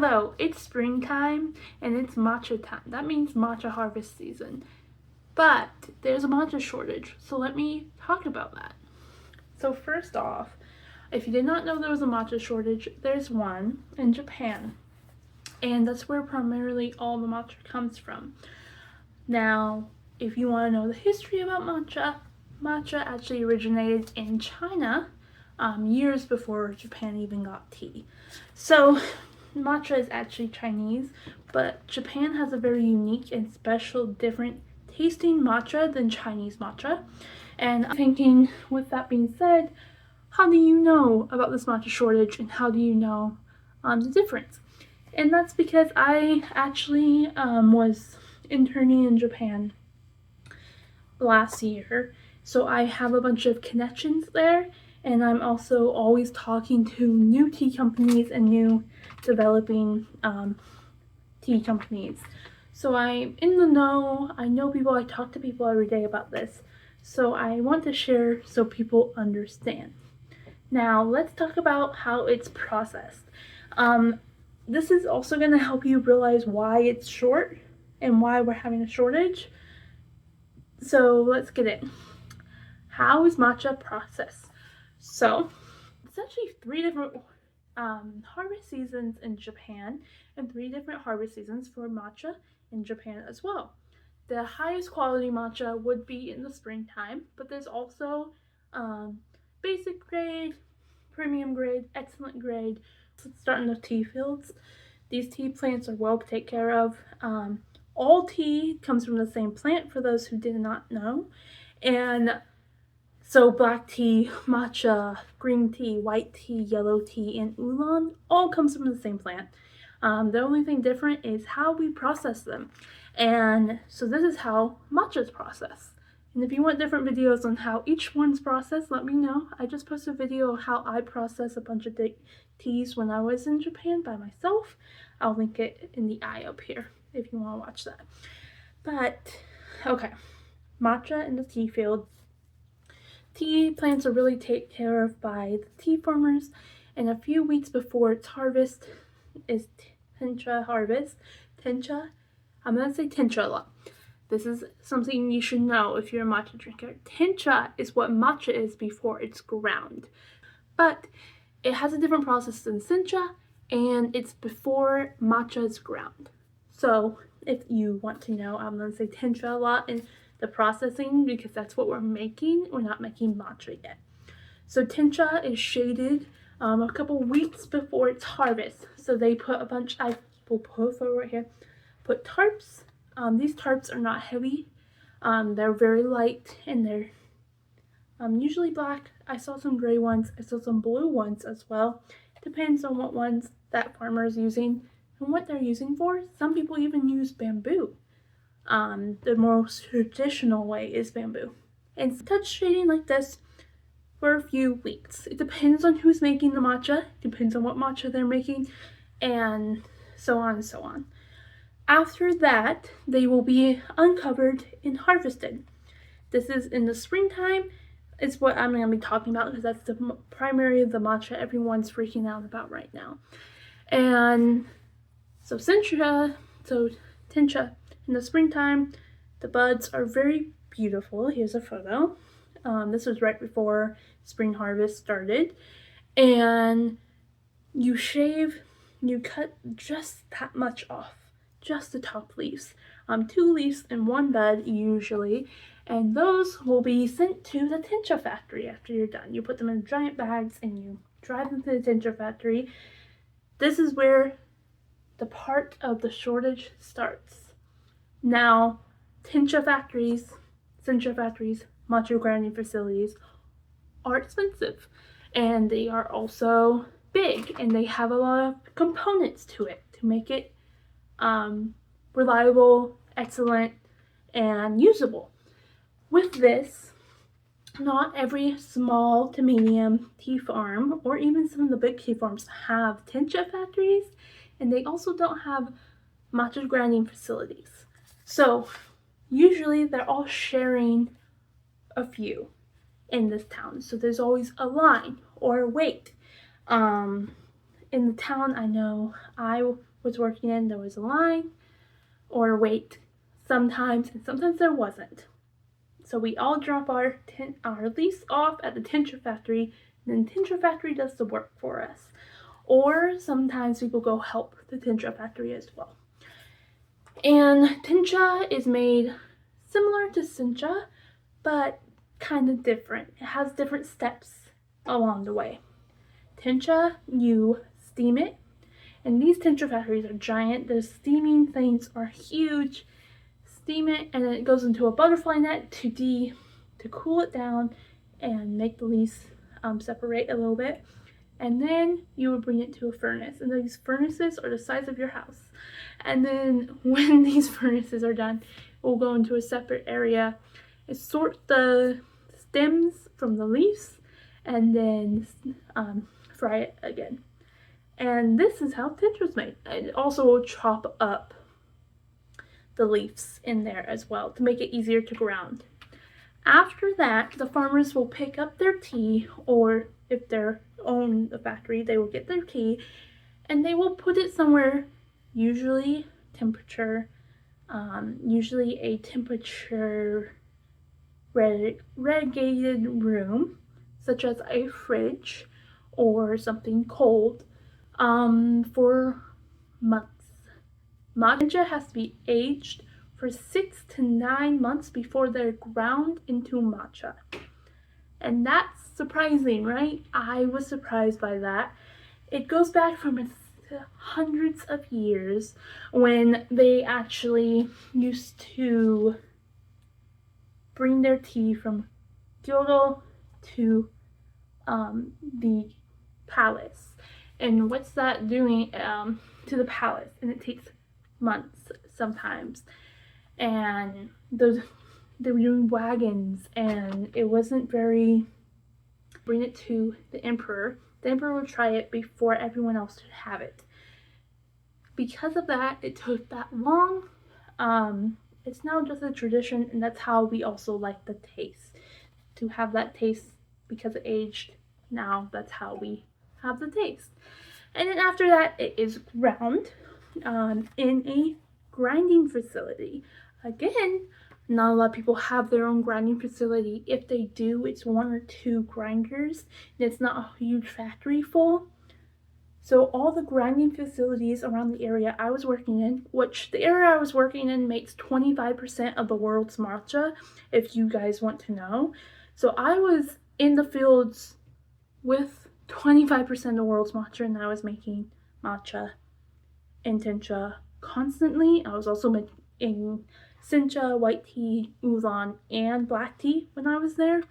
Hello, it's springtime and it's matcha time. That means matcha harvest season. But there's a matcha shortage, so let me talk about that. So first off, if you did not know there was a matcha shortage, there's one in Japan. And that's where primarily all the matcha comes from. Now, if you want to know the history about matcha, matcha actually originated in China years before Japan even got tea. So matcha is actually Chinese, but Japan has a very unique and special, different tasting matcha than Chinese matcha. And I'm thinking, with that being said, how do you know about this matcha shortage and how do you know the difference? And that's because I actually was interning in Japan last year, so I have a bunch of connections there, and I'm also always talking to new tea companies and new developing tea companies. So I'm in the know, I know people, I talk to people every day about this. So I want to share so people understand. Now let's talk about how it's processed. This is also going to help you realize why it's short and why we're having a shortage. So let's get in. How is matcha processed? So it's actually 3 different harvest seasons in Japan and 3 different harvest seasons for matcha in Japan as well. The highest quality matcha would be in the springtime, but there's also basic grade, premium grade, excellent grade. Let's start in the tea fields. These tea plants are well taken care of. All tea comes from the same plant, for those who did not know. And so black tea, matcha, green tea, white tea, yellow tea, and oolong all comes from the same plant. The only thing different is how we process them. And so this is how matcha is processed. And if you want different videos on how each one's processed, let me know. I just posted a video of how I process a bunch of teas when I was in Japan by myself. I'll link it in the eye up here if you want to watch that. But, okay, matcha in the tea field. Tea plants are really taken care of by the tea farmers, and a few weeks before its harvest is tencha harvest. Tencha, I'm going to say tencha a lot. This is something you should know if you're a matcha drinker. Tencha is what matcha is before it's ground. But it has a different process than sencha, and it's before matcha is ground. So if you want to know, I'm going to say tencha a lot in the processing because that's what we're making. We're not making matcha yet. So tencha is shaded a couple weeks before its harvest. So they put a bunch, I will put over here, put tarps. These tarps are not heavy. They're very light and they're usually black. I saw some gray ones. I saw some blue ones as well. Depends on what ones that farmer is using and what they're using for. Some people even use bamboo. The most traditional way is bamboo. And touch shading like this for a few weeks. It depends on who's making the matcha, depends on what matcha they're making, and so on and so on. After that, they will be uncovered and harvested. This is in the springtime. It's what I'm going to be talking about because that's the primary of the matcha everyone's freaking out about right now. And so tencha in the springtime, the buds are very beautiful. Here's a photo. This was right before spring harvest started. And you cut just that much off, just the top leaves. 2 leaves in one bed usually, and those will be sent to the tencha factory after you're done. You put them in giant bags and you drive them to the tencha factory. This is where the part of the shortage starts. Now, sencha factories, matcha grinding facilities are expensive, and they are also big, and they have a lot of components to it to make it reliable, excellent, and usable. With this, not every small to medium tea farm, or even some of the big tea farms, have tencha factories, and they also don't have matcha grinding facilities. So usually they're all sharing a few in this town. So there's always a line or a wait. In the town I know I was working in, there was a line or wait sometimes, and sometimes there wasn't. So we all drop our lease off at the tincture factory, and then the tincture factory does the work for us. Or sometimes people go help the tincture factory as well. And tincture is made similar to cincha, but kind of different. It has different steps along the way. Tincture, you steam it, and these tincture factories are giant. The steaming things are huge. Steam it, and then it goes into a butterfly net to cool it down and make the leaves separate a little bit. And then you would bring it to a furnace, and these furnaces are the size of your house. And then when these furnaces are done, it will go into a separate area and sort the stems from the leaves, and then fry it again. And this is how tincture is made. And also will chop up the leaves in there as well to make it easier to ground. After that, the farmers will pick up their tea, or if they own the factory, they will get their tea, and they will put it somewhere, usually a temperature regulated room, such as a fridge or something cold, for months. Matcha has to be aged for 6 to 9 months before they're ground into matcha. And that's surprising, right? I was surprised by that. It goes back from hundreds of years when they actually used to bring their tea from Kyoto to the palace. And what's that doing to the palace? And it takes months sometimes. And they were doing wagons, and it wasn't very. Bring it to the emperor. The emperor would try it before everyone else could have it. Because of that, it took that long. It's now just a tradition, and that's how we also like the taste. To have that taste because it aged, now that's how we have the taste. And then after that, it is ground in a grinding facility. Again, not a lot of people have their own grinding facility. If they do, it's 1 or 2 grinders, and it's not a huge factory full. So all the grinding facilities around the area I was working in, which the area I was working in makes 25% of the world's matcha, if you guys want to know. So I was in the fields with 25% of the world's matcha, and I was making matcha and tincture constantly. I was also making cincha, white tea, oolong, and black tea when I was there.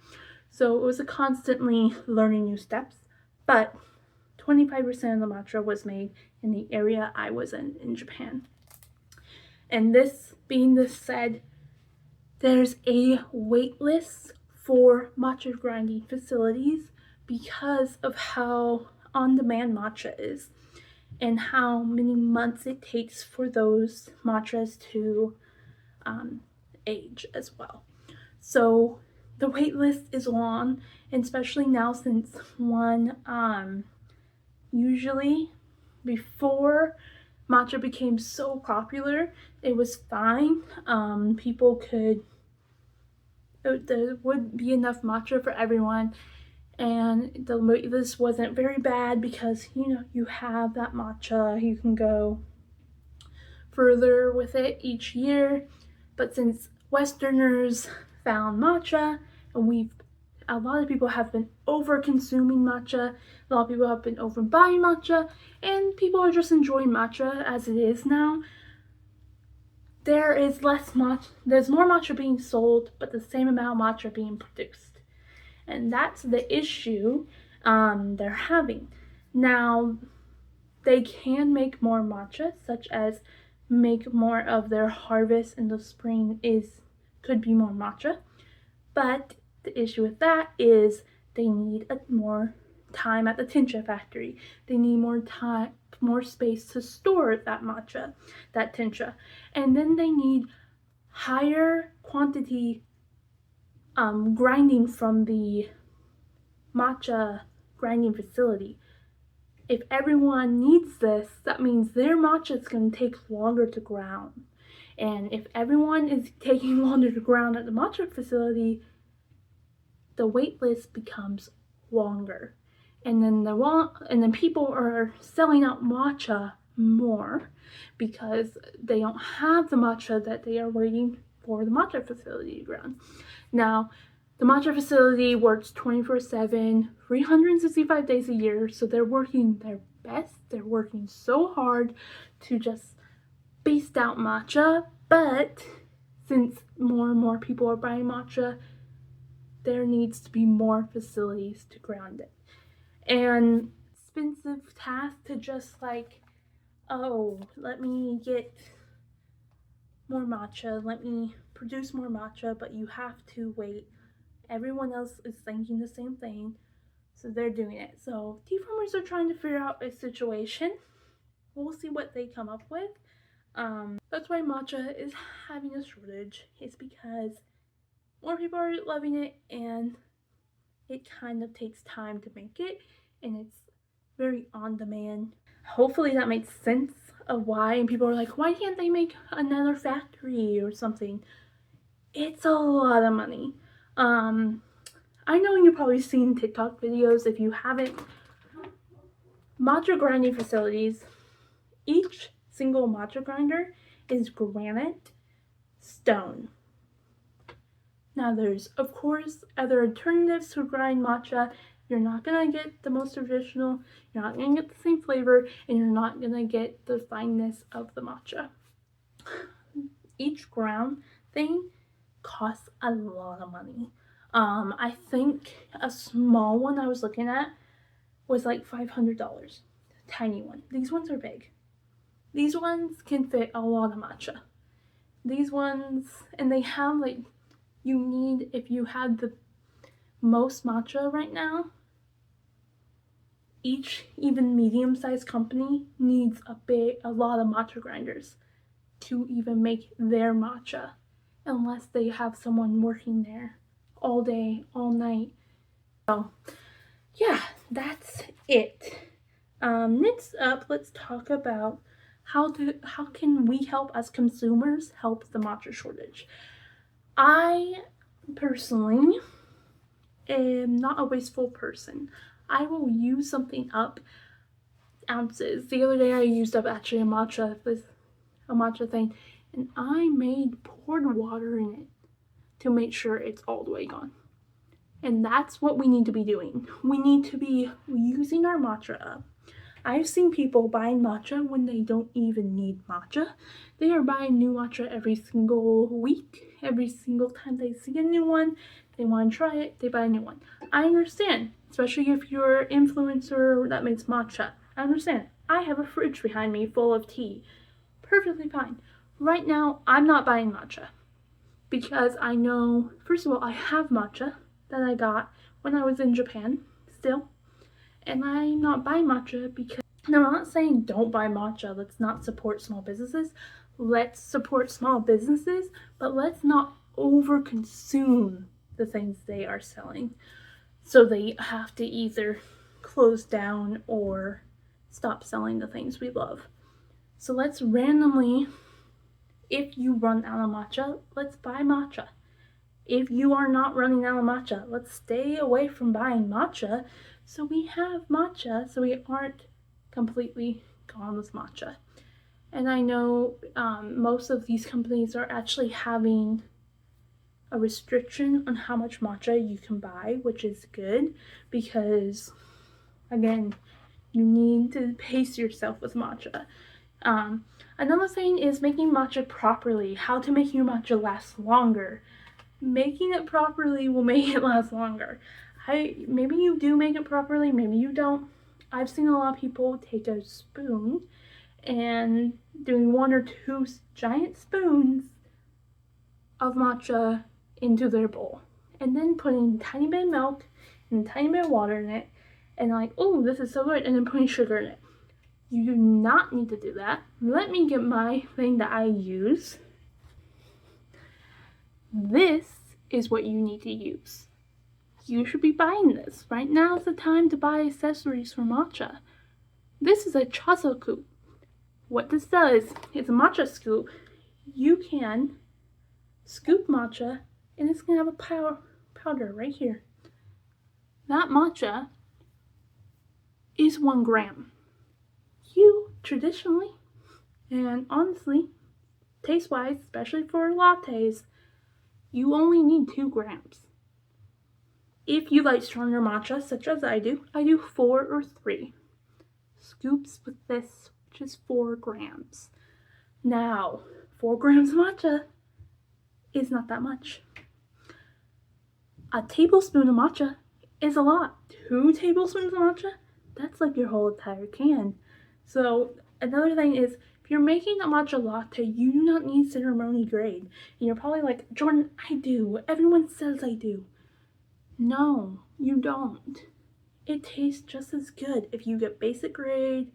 So it was a constantly learning new steps, but 25% of the matcha was made in the area I was in Japan. And this being this said, there's a wait list for matcha grinding facilities because of how on-demand matcha is and how many months it takes for those matchas to age as well. So the wait list is long, and especially now since usually before matcha became so popular, it was fine. There would be enough matcha for everyone, and the wait list wasn't very bad because you have that matcha, you can go further with it each year. But since Westerners found matcha, and a lot of people have been over consuming matcha, a lot of people have been over buying matcha, and people are just enjoying matcha as it is now. There's more matcha being sold, but the same amount of matcha being produced. And that's the issue they're having. Now, they can make more matcha, such as make more of their harvest in the spring could be more matcha, but the issue with that is they need more time at the tincture factory. They need more space to store that matcha, that tincture, and then they need higher quantity grinding from the matcha grinding facility. if everyone needs this, that means their matcha is going to take longer to ground. And if everyone is taking longer to ground at the matcha facility, the wait list becomes longer. And then people are selling out matcha more because they don't have the matcha that they are waiting for the matcha facility to ground. Now, the matcha facility works 24/7, 365 days a year, so they're working their best. They're working so hard to just beast out matcha, but since more and more people are buying matcha, there needs to be more facilities to ground it. And expensive task to just like, oh, let me get more matcha, let me produce more matcha, but you have to wait. Everyone else is thinking the same thing, so they're doing it. So tea farmers are trying to figure out a situation. We'll see what they come up with. That's why matcha is having a shortage. It's because more people are loving it, and it kind of takes time to make it, and it's very on demand. Hopefully that makes sense of why, and people are like, why can't they make another factory or something? It's a lot of money. I know you've probably seen TikTok videos. If you haven't, matcha grinding facilities, each single matcha grinder is granite stone. Now there's, of course, other alternatives to grind matcha. You're not gonna get the most traditional, you're not gonna get the same flavor, and you're not gonna get the fineness of the matcha. Each ground thing costs a lot of money. I think a small one I was looking at was like $500. Tiny one. These ones are big. These ones can fit a lot of matcha. These ones, and they have like, you need, if you have the most matcha right now, each even medium-sized company needs a lot of matcha grinders to even make their matcha, unless they have someone working there all day, all night. So yeah, that's it. Next up, let's talk about how can we help as consumers help the matcha shortage. I personally am not a wasteful person. I will use something up ounces. The other day I used up actually a matcha thing, and I poured water in it to make sure it's all the way gone. And that's what we need to be doing. We need to be using our matcha up. I've seen people buying matcha when they don't even need matcha. They are buying new matcha every single week. Every single time they see a new one, they want to try it, they buy a new one. I understand, especially if you're an influencer that makes matcha. I understand. I have a fridge behind me full of tea. Perfectly fine. Right now, I'm not buying matcha because I know, first of all, I have matcha that I got when I was in Japan still. And I'm not buying matcha because, no, I'm not saying don't buy matcha. Let's not support small businesses. Let's support small businesses, but let's not over-consume the things they are selling. So they have to either close down or stop selling the things we love. So let's randomly, if you run out of matcha, let's buy matcha. If you are not running out of matcha, let's stay away from buying matcha so we have matcha, so we aren't completely gone with matcha. And I know most of these companies are actually having a restriction on how much matcha you can buy, which is good because, again, you need to pace yourself with matcha. Another thing is making matcha properly, how to make your matcha last longer. Making it properly will make it last longer. Maybe you do make it properly, maybe you don't. I've seen a lot of people take a spoon and doing 1 or 2 giant spoons of matcha into their bowl, and then putting a tiny bit of milk and a tiny bit of water in it, and like, oh, this is so good, and then putting sugar in it. You do not need to do that. Let me get my thing that I use. This is what you need to use. You should be buying this. Right now is the time to buy accessories for matcha. This is a chasoku. What this does is a matcha scoop. You can scoop matcha and it's going to have a powder right here. That matcha is 1 gram. You traditionally, and honestly, taste-wise, especially for lattes, you only need 2 grams. If you like stronger matcha, such as I do 4 or 3 scoops with this, which is 4 grams. Now, 4 grams of matcha is not that much. A tablespoon of matcha is a lot. 2 tablespoons of matcha, that's like your whole entire can. So another thing is, if you're making a matcha latte, you do not need ceremony grade. And you're probably like, Jordan, I do. Everyone says I do. No, you don't. It tastes just as good if you get basic grade,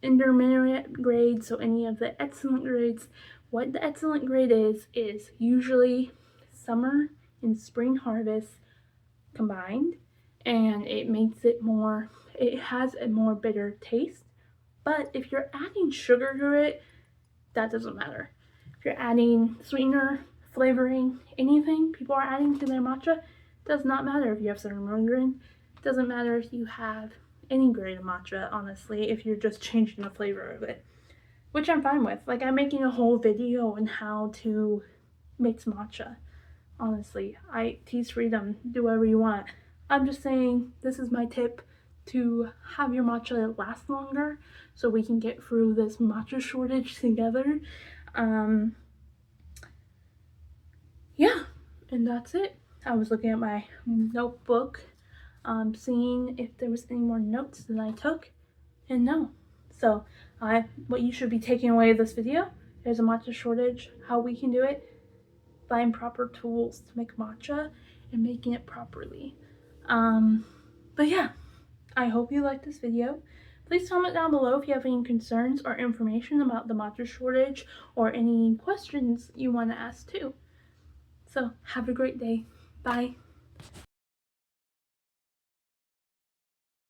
intermediate grade, so any of the excellent grades. What the excellent grade is usually summer and spring harvest combined, and it makes it more, it has a more bitter taste. But if you're adding sugar to it, that doesn't matter. If you're adding sweetener, flavoring, anything people are adding to their matcha, does not matter if you have ceremony grade. Doesn't matter if you have any grade of matcha, honestly, if you're just changing the flavor of it, which I'm fine with. Like, I'm making a whole video on how to mix matcha. Honestly, tease freedom, do whatever you want. I'm just saying this is my tip to have your matcha last longer so we can get through this matcha shortage together. Yeah, and that's it. I was looking at my notebook, seeing if there was any more notes that I took, and no. So what you should be taking away of this video, there's a matcha shortage, how we can do it, find proper tools to make matcha and making it properly. But yeah, I hope you liked this video. Please comment down below if you have any concerns or information about the matcha shortage or any questions you want to ask too. So have a great day. Bye.